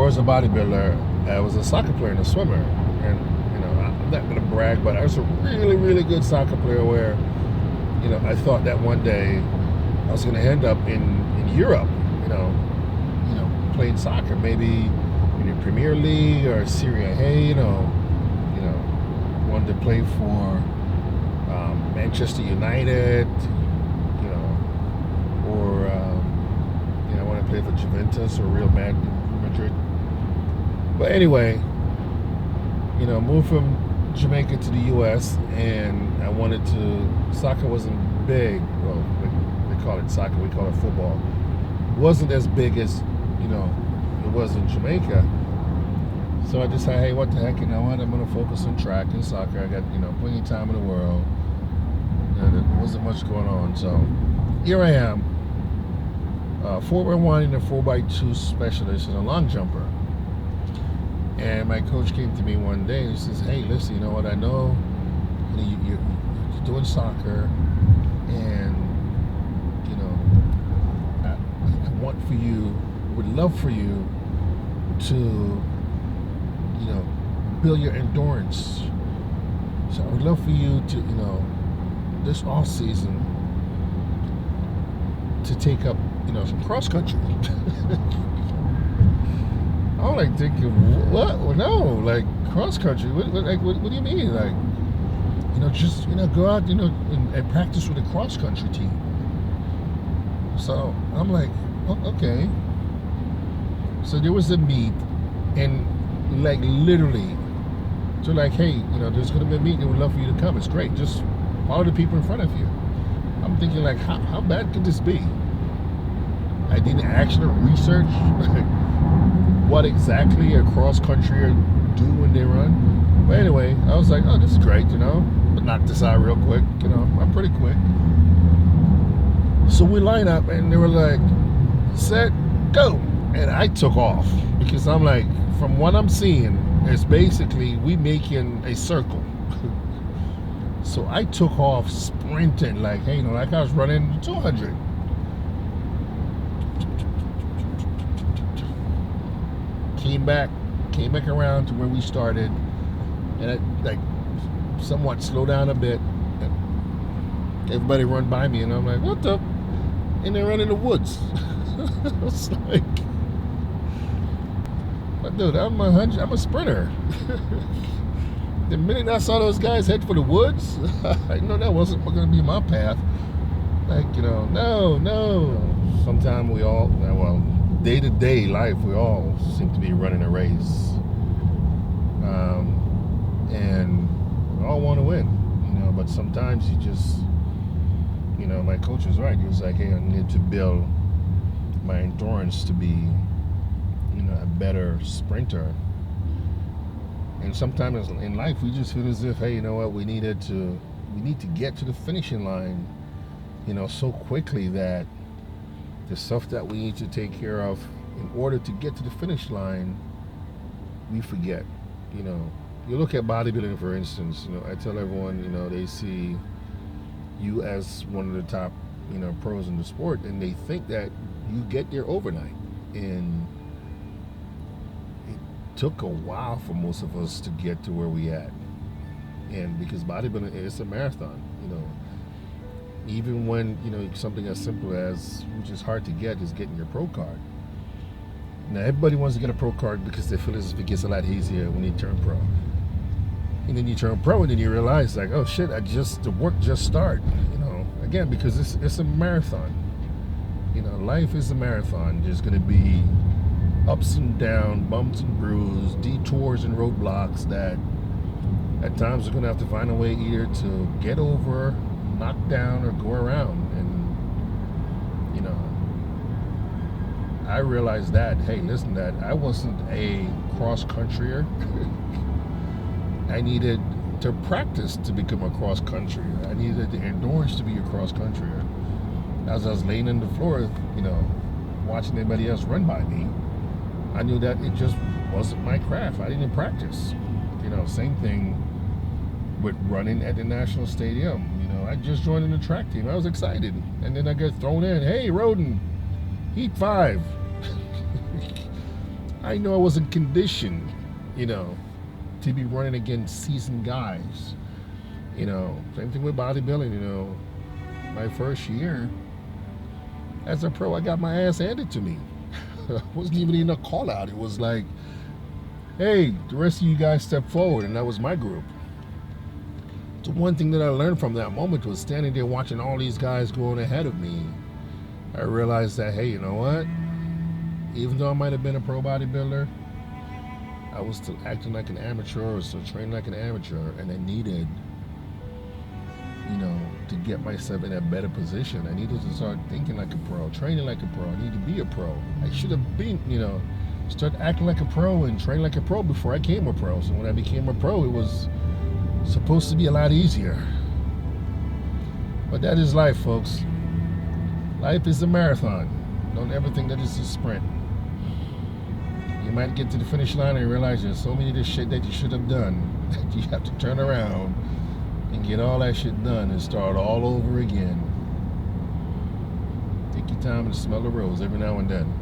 before I was a bodybuilder, I was a soccer player and a swimmer. And, I'm not going to brag, but I was a really, really good soccer player where, I thought that one day I was going to end up in Europe, playing soccer, maybe in the Premier League or Serie A, wanted to play for Manchester United, or I want to play for Juventus or Real Madrid. But anyway, moved from Jamaica to the U.S. and I wanted to. Soccer wasn't big. Well, they call it soccer. We call it football. It wasn't as big as it was in Jamaica. So I decided, hey, what the heck? You know what? I'm going to focus on track and soccer. I got plenty of time in the world. There wasn't much going on. So here I am, 4x1 and a 4x2 specialist and a long jumper. And my coach came to me one day and he says, hey, listen, you know what? I know you're doing soccer, and I want for you, would love for you to build your endurance. So I would love for you to this off season to take up some cross country. I'm like thinking, what? Well, no, like cross country. What do you mean? Like, just go out, and practice with a cross country team. So I'm like, oh, okay. So there was a meet, and like literally, so like, hey, there's gonna be a meet. They would love for you to come. It's great. Just follow the people in front of you. I'm thinking like, how bad could this be? I didn't actually research what exactly a cross country do when they run. But anyway, I was like, oh, this is great, but knock this out real quick. I'm pretty quick. So we line up and they were like, set, go. And I took off because I'm like, from what I'm seeing, it's basically we making a circle. So I took off sprinting like, hey, like I was running 200. Came back around to where we started, and I somewhat slowed down a bit. Everybody run by me, and I'm like, what the? And they run in the woods. It's like, but dude, I'm a sprinter. The minute I saw those guys head for the woods, I know that wasn't going to be my path. Like, no. Sometimes we all, day-to-day life, we all seem to be running a race. And we all want to win, but sometimes you just, my coach was right. He was like, hey, I need to build my endurance to be, a better sprinter. And sometimes in life, we just feel as if, hey, we need to get to the finishing line, so quickly that the stuff that we need to take care of in order to get to the finish line, we forget. You look at bodybuilding, for instance. I tell everyone, they see you as one of the top, pros in the sport, and they think that you get there overnight. And it took a while for most of us to get to where we at. And because bodybuilding is a marathon, even when something as simple as, which is hard to get, is getting your pro card. Now everybody wants to get a pro card because they feel as if it gets a lot easier when you turn pro. And then you turn pro and then you realize like, oh shit, the work just started. Again, because it's a marathon. Life is a marathon. There's gonna be ups and downs, bumps and bruises, detours and roadblocks that at times we're gonna have to find a way either to get over, knock down, or go around. And I realized that, hey, listen, that I wasn't a cross countryer. I needed to practice to become a cross countryer. I needed the endurance to be a cross countryer. As I was laying on the floor, watching everybody else run by me, I knew that it just wasn't my craft. I didn't practice. Same thing with running at the National Stadium. I just joined in the track team. I was excited. And then I get thrown in, hey, Rhoden, heat 5. I know I wasn't conditioned, you know, to be running against seasoned guys. You know, same thing with bodybuilding, you know. My first year as a pro, I got my ass handed to me. It wasn't even in a call out. It was like, hey, the rest of you guys step forward, and that was my group. The one thing that I learned from that moment was standing there watching all these guys going ahead of me. I realized that, hey, you know what? Even though I might have been a pro bodybuilder, I was still acting like an amateur or still training like an amateur, and I needed, you know, to get myself in a better position. I needed to start thinking like a pro, training like a pro. I need to be a pro. I should have been, you know, start acting like a pro and train like a pro before I became a pro. So when I became a pro, it was supposed to be a lot easier. But that is life, folks. Life is a marathon. Don't ever think that it's a sprint. You might get to the finish line and realize there's so many of this shit that you should have done that you have to turn around and get all that shit done and start all over again. Take your time and smell the rose every now and then.